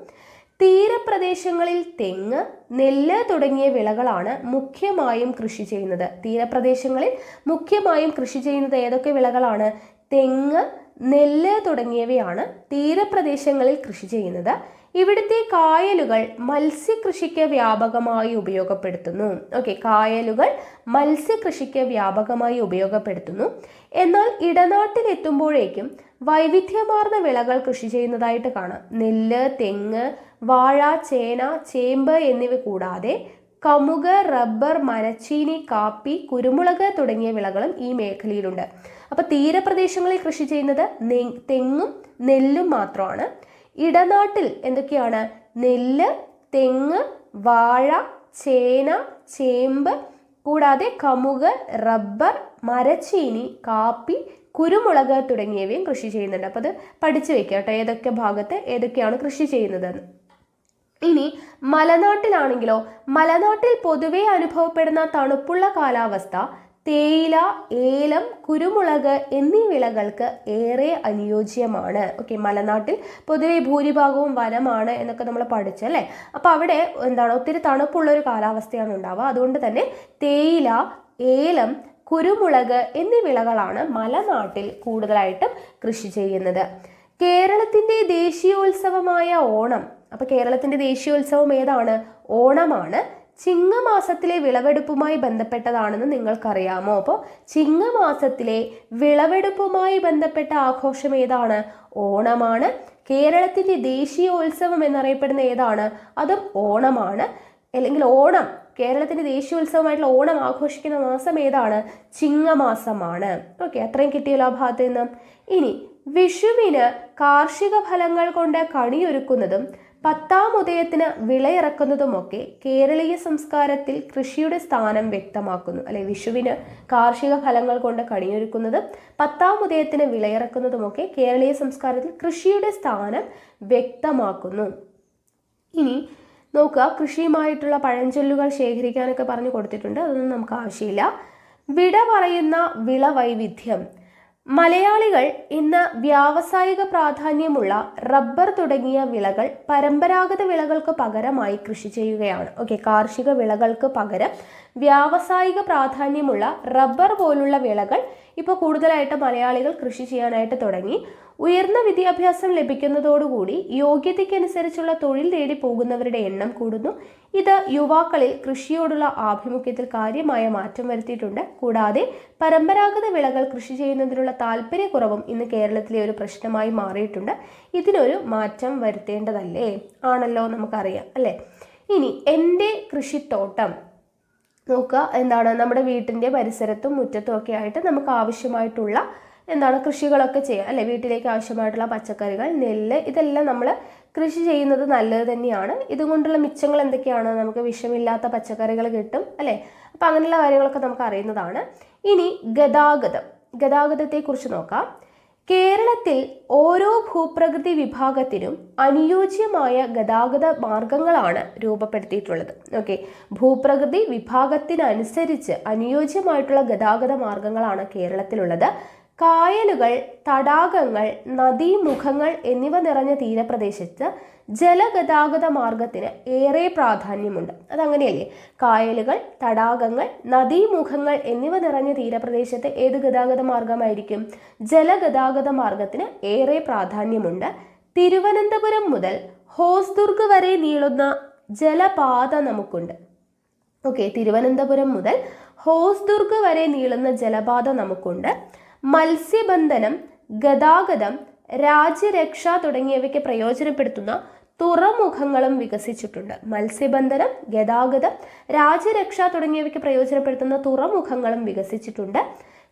തീരപ്രദേശങ്ങളിൽ തെങ്ങ്, നെല്ല് തുടങ്ങിയ വിളകളാണ് മുഖ്യമായും കൃഷി ചെയ്യുന്നത്. തീരപ്രദേശങ്ങളിൽ മുഖ്യമായും കൃഷി ചെയ്യുന്നത് ഏതൊക്കെ വിളകളാണ്? തെങ്ങ്, നെല്ല് തുടങ്ങിയവയാണ് തീരപ്രദേശങ്ങളിൽ കൃഷി ചെയ്യുന്നത്. ഇവിടുത്തെ കായലുകൾ മത്സ്യകൃഷിക്ക് വ്യാപകമായി ഉപയോഗപ്പെടുത്തുന്നു. ഓക്കെ, കായലുകൾ മത്സ്യകൃഷിക്ക് വ്യാപകമായി ഉപയോഗപ്പെടുത്തുന്നു. എന്നാൽ ഇടനാട്ടിലെത്തുമ്പോഴേക്കും വൈവിധ്യമാർന്ന വിളകൾ കൃഷി ചെയ്യുന്നതായിട്ട് കാണാം. നെല്ല്, തെങ്ങ്, വാഴ, ചേന, ചേമ്പ് എന്നിവ കൂടാതെ കമുക്, റബ്ബർ, മരച്ചീനി, കാപ്പി, കുരുമുളക് തുടങ്ങിയ വിളകളും ഈ മേഖലയിലുണ്ട്. അപ്പൊ തീരപ്രദേശങ്ങളിൽ കൃഷി ചെയ്യുന്നത് തെങ്ങും നെല്ലും മാത്രമാണ്. ഇടനാട്ടിൽ എന്തൊക്കെയാണ്? നെല്ല്, തെങ്ങ്, വാഴ, ചേന, ചേമ്പ് കൂടാതെ കമുക്, റബ്ബർ, മരച്ചീനി, കാപ്പി, കുരുമുളക് തുടങ്ങിയവയും കൃഷി ചെയ്യുന്നുണ്ട്. അപ്പോൾ അത് പഠിച്ചു വെക്കുക കേട്ടോ, ഏതൊക്കെ ഭാഗത്ത് ഏതൊക്കെയാണ് കൃഷി ചെയ്യുന്നതെന്ന്. ഇനി മലനാട്ടിലാണെങ്കിലോ, മലനാട്ടിൽ പൊതുവെ അനുഭവപ്പെടുന്ന തണുപ്പുള്ള കാലാവസ്ഥ തേയില, ഏലം, കുരുമുളക് എന്നീ വിളകൾക്ക് ഏറെ അനുയോജ്യമാണ്. ഓക്കെ, മലനാട്ടിൽ പൊതുവെ ഭൂരിഭാഗവും വനമാണ് എന്നൊക്കെ നമ്മൾ പഠിച്ചല്ലേ. അപ്പോൾ അവിടെ എന്താണ്, ഒത്തിരി തണുപ്പുള്ള ഒരു കാലാവസ്ഥയാണ് ഉണ്ടാവുക. അതുകൊണ്ട് തന്നെ തേയില, ഏലം, കുരുമുളക് എന്നീ വിളകളാണ് മലനാട്ടിൽ കൂടുതലായിട്ടും കൃഷി ചെയ്യുന്നത്. കേരളത്തിൻ്റെ ദേശീയോത്സവമായ ഓണം. അപ്പോൾ കേരളത്തിൻ്റെ ദേശീയോത്സവം ഏതാണ്? ഓണമാണ്. ചിങ്ങമാസത്തിലെ വിളവെടുപ്പുമായി ബന്ധപ്പെട്ടതാണെന്ന് നിങ്ങൾക്കറിയാമോ? അപ്പോൾ ചിങ്ങമാസത്തിലെ വിളവെടുപ്പുമായി ബന്ധപ്പെട്ട ആഘോഷം ഏതാണ്? ഓണമാണ്. കേരളത്തിൻ്റെ ദേശീയോത്സവം എന്നറിയപ്പെടുന്ന ഏതാണ്? അതും ഓണമാണ്. അല്ലെങ്കിൽ ഓണം, കേരളത്തിൻ്റെ ദേശീയോത്സവമായിട്ടുള്ള ഓണം ആഘോഷിക്കുന്ന മാസം ഏതാണ്? ചിങ്ങമാസമാണ്. ഓക്കെ, അത്രയും കിട്ടിയല്ലോ ആ ഭാഗത്ത് നിന്ന്. ഇനി വിഷുവിന് കാർഷിക ഫലങ്ങൾ കൊണ്ട് കണിയൊരുക്കുന്നതും പത്താം ഉദയത്തിന് വിളയിറക്കുന്നതുമൊക്കെ കേരളീയ സംസ്കാരത്തിൽ കൃഷിയുടെ സ്ഥാനം വ്യക്തമാക്കുന്നു. അല്ലെ, വിഷുവിന് കാർഷിക ഫലങ്ങൾ കൊണ്ട് കണിയൊരുക്കുന്നതും പത്താം ഉദയത്തിന് വിളയിറക്കുന്നതുമൊക്കെ കേരളീയ സംസ്കാരത്തിൽ കൃഷിയുടെ സ്ഥാനം വ്യക്തമാക്കുന്നു. ഇനി നോക്കുക, കൃഷിയുമായിട്ടുള്ള പഴഞ്ചൊല്ലുകൾ ശേഖരിക്കാനൊക്കെ പറഞ്ഞു കൊടുത്തിട്ടുണ്ട്, അതൊന്നും നമുക്ക് ആവശ്യമില്ല. വിട പറയുന്ന വിളവൈവിധ്യം. മലയാളികൾ ഇന്ന് വ്യാവസായിക പ്രാധാന്യമുള്ള റബ്ബർ തുടങ്ങിയ വിളകൾ പരമ്പരാഗത വിളകൾക്ക് പകരമായി കൃഷി ചെയ്യുകയാണ്. ഓക്കെ, കാർഷിക വിളകൾക്ക് പകരം വ്യാവസായിക പ്രാധാന്യമുള്ള റബ്ബർ പോലുള്ള വിളകൾ ഇപ്പോൾ കൂടുതലായിട്ട് മലയാളികൾ കൃഷി ചെയ്യാനായിട്ട് തുടങ്ങി. ഉയർന്ന വിദ്യാഭ്യാസം ലഭിക്കുന്നതോടുകൂടി യോഗ്യതയ്ക്കനുസരിച്ചുള്ള തൊഴിൽ തേടി പോകുന്നവരുടെ എണ്ണം കൂടുന്നു. ഇത് യുവാക്കളിൽ കൃഷിയോടുള്ള ആഭിമുഖ്യത്തിൽ കാര്യമായ മാറ്റം വരുത്തിയിട്ടുണ്ട്. കൂടാതെ പരമ്പരാഗത വിളകൾ കൃഷി ചെയ്യുന്നതിനുള്ള താല്പര്യക്കുറവും ഇന്ന് കേരളത്തിലെ ഒരു പ്രശ്നമായി മാറിയിട്ടുണ്ട്. ഇതിനൊരു മാറ്റം വരുത്തേണ്ടതല്ലേ? ആണല്ലോ, നമുക്കറിയാം അല്ലേ. ഇനി എൻ്റെ കൃഷിത്തോട്ടം നോക്കുക, എന്താണ്, നമ്മുടെ വീട്ടിൻ്റെ പരിസരത്തും മുറ്റത്തും ഒക്കെ ആയിട്ട് നമുക്ക് ആവശ്യമായിട്ടുള്ള എന്താണ് കൃഷികളൊക്കെ ചെയ്യാം അല്ലേ. വീട്ടിലേക്ക് ആവശ്യമായിട്ടുള്ള പച്ചക്കറികൾ, നെല്ല്, ഇതെല്ലാം നമ്മൾ കൃഷി ചെയ്യുന്നത് നല്ലത് തന്നെയാണ്. ഇതുകൊണ്ടുള്ള മിച്ചങ്ങൾ എന്തൊക്കെയാണ്? നമുക്ക് വിഷമില്ലാത്ത പച്ചക്കറികൾ കിട്ടും അല്ലേ. അപ്പം അങ്ങനെയുള്ള കാര്യങ്ങളൊക്കെ നമുക്ക് അറിയുന്നതാണ്. ഇനി ഗതാഗതത്തെക്കുറിച്ച് നോക്കാം. കേരളത്തിൽ ഓരോ ഭൂപ്രകൃതി വിഭാഗത്തിനും അനുയോജ്യമായ ഗതാഗത മാർഗങ്ങളാണ് രൂപപ്പെടുത്തിയിട്ടുള്ളത്. ഓക്കെ, ഭൂപ്രകൃതി വിഭാഗത്തിനനുസരിച്ച് അനുയോജ്യമായിട്ടുള്ള ഗതാഗത മാർഗങ്ങളാണ് കേരളത്തിലുള്ളത്. കായലുകൾ, തടാകങ്ങൾ, നദീമുഖങ്ങൾ എന്നിവ നിറഞ്ഞ തീരപ്രദേശത്ത് ജലഗതാഗത മാർഗത്തിന് ഏറെ പ്രാധാന്യമുണ്ട്. അതങ്ങനെയല്ലേ, കായലുകൾ, തടാകങ്ങൾ, നദീമുഖങ്ങൾ എന്നിവ നിറഞ്ഞ തീരപ്രദേശത്ത് ഏത് ഗതാഗത മാർഗമായിരിക്കും? ജലഗതാഗത മാർഗത്തിന് ഏറെ പ്രാധാന്യമുണ്ട്. തിരുവനന്തപുരം മുതൽ ഹോസ്ദുർഗ് വരെ നീളുന്ന ജലപാത നമുക്കുണ്ട്. ഓക്കെ, തിരുവനന്തപുരം മുതൽ ഹോസ്ദുർഗ് വരെ നീളുന്ന ജലപാത നമുക്കുണ്ട്. മത്സ്യബന്ധനം, ഗതാഗതം, രാജ്യരക്ഷ തുടങ്ങിയവയ്ക്ക് പ്രയോജനപ്പെടുത്തുന്ന തുറമുഖങ്ങളും വികസിച്ചിട്ടുണ്ട്. മത്സ്യബന്ധനം, ഗതാഗതം, രാജ്യരക്ഷ തുടങ്ങിയവയ്ക്ക് പ്രയോജനപ്പെടുത്തുന്ന തുറമുഖങ്ങളും വികസിച്ചിട്ടുണ്ട്.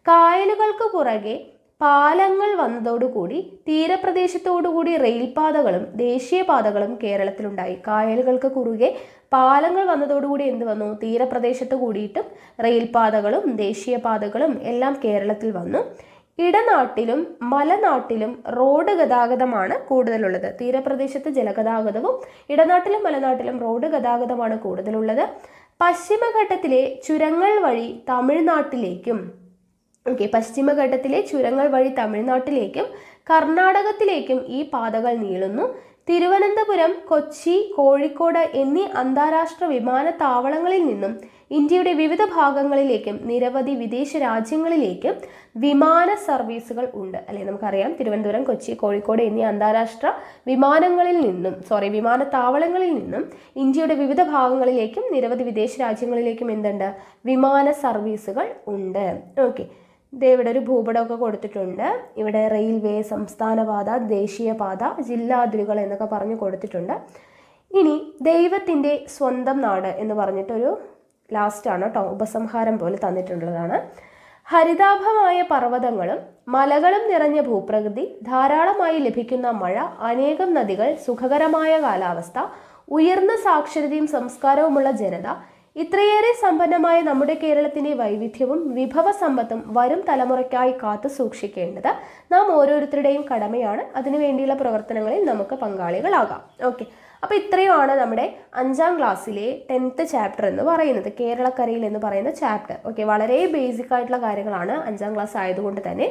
കായലുകൾക്ക് പുറകെ പാലങ്ങൾ വന്നതോടുകൂടി തീരപ്രദേശത്തോടുകൂടി റെയിൽപാതകളും ദേശീയപാതകളും കേരളത്തിലുണ്ടായി. കായലുകൾക്ക് കുറുകെ പാലങ്ങൾ വന്നതോടുകൂടി എന്ത് വന്നു? തീരപ്രദേശത്ത് കൂടിയിട്ടും റെയിൽപാതകളും ദേശീയപാതകളും എല്ലാം കേരളത്തിൽ വന്നു. ഇടനാട്ടിലും മലനാട്ടിലും റോഡ് ഗതാഗതമാണ് കൂടുതലുള്ളത്. തീരപ്രദേശത്ത് ജലഗതാഗതവും ഇടനാട്ടിലും മലനാട്ടിലും റോഡ് ഗതാഗതമാണ് കൂടുതലുള്ളത്. പശ്ചിമഘട്ടത്തിലെ ചുരങ്ങൾ വഴി തമിഴ്നാട്ടിലേക്കും പശ്ചിമഘട്ടത്തിലെ ചുരങ്ങൾ വഴി തമിഴ്നാട്ടിലേക്കും കർണാടകത്തിലേക്കും ഈ പാതകൾ നീളുന്നു. തിരുവനന്തപുരം, കൊച്ചി, കോഴിക്കോട് എന്നീ അന്താരാഷ്ട്ര വിമാനത്താവളങ്ങളിൽ നിന്നും ഇന്ത്യയുടെ വിവിധ ഭാഗങ്ങളിലേക്കും നിരവധി വിദേശ രാജ്യങ്ങളിലേക്കും വിമാന സർവീസുകൾ ഉണ്ട്. അല്ലെ, നമുക്കറിയാം തിരുവനന്തപുരം, കൊച്ചി, കോഴിക്കോട് എന്നീ അന്താരാഷ്ട്ര വിമാനത്താവളങ്ങളിൽ നിന്നും ഇന്ത്യയുടെ വിവിധ ഭാഗങ്ങളിലേക്കും നിരവധി വിദേശ രാജ്യങ്ങളിലേക്കും എന്തുണ്ട്? വിമാന സർവീസുകൾ ഉണ്ട്. ഓക്കെ, ഇവിടെ ഒരു ഭൂപടമൊക്കെ കൊടുത്തിട്ടുണ്ട്. ഇവിടെ റെയിൽവേ, സംസ്ഥാനപാത, ദേശീയപാത, ജില്ലാ അതിരുകൾ എന്നൊക്കെ പറഞ്ഞ് കൊടുത്തിട്ടുണ്ട്. ഇനി ദൈവത്തിൻ്റെ സ്വന്തം നാട് എന്ന് പറഞ്ഞിട്ടൊരു ലാസ്റ്റാണ് കേട്ടോ, ഉപസംഹാരം പോലെ തന്നിട്ടുള്ളതാണ്. ഹരിതാഭമായ പർവ്വതങ്ങളും മലകളും നിറഞ്ഞ ഭൂപ്രകൃതി, ധാരാളമായി ലഭിക്കുന്ന മഴ, അനേകം നദികൾ, സുഖകരമായ കാലാവസ്ഥ, ഉയർന്ന സാക്ഷരതയും സംസ്കാരവുമുള്ള ജനത, ഇത്രയേറെ സമ്പന്നമായ നമ്മുടെ കേരളത്തിൻ്റെ വൈവിധ്യവും വിഭവ സമ്പത്തും വരും തലമുറയ്ക്കായി കാത്തു സൂക്ഷിക്കേണ്ടത് നാം ഓരോരുത്തരുടെയും കടമയാണ്. അതിനുവേണ്ടിയുള്ള പ്രവർത്തനങ്ങളിൽ നമുക്ക് പങ്കാളികളാകാം. ഓക്കെ, അപ്പോൾ ഇത്രയുമാണ് നമ്മുടെ 5ാം ക്ലാസ്സിലെ 10th ചാപ്റ്റർ എന്ന് പറയുന്നത്, കേരളക്കരയിൽ എന്ന് പറയുന്ന ചാപ്റ്റർ. ഓക്കെ, വളരെ ബേസിക് ആയിട്ടുള്ള കാര്യങ്ങളാണ് 5ാം ക്ലാസ് ആയതുകൊണ്ട് തന്നെ.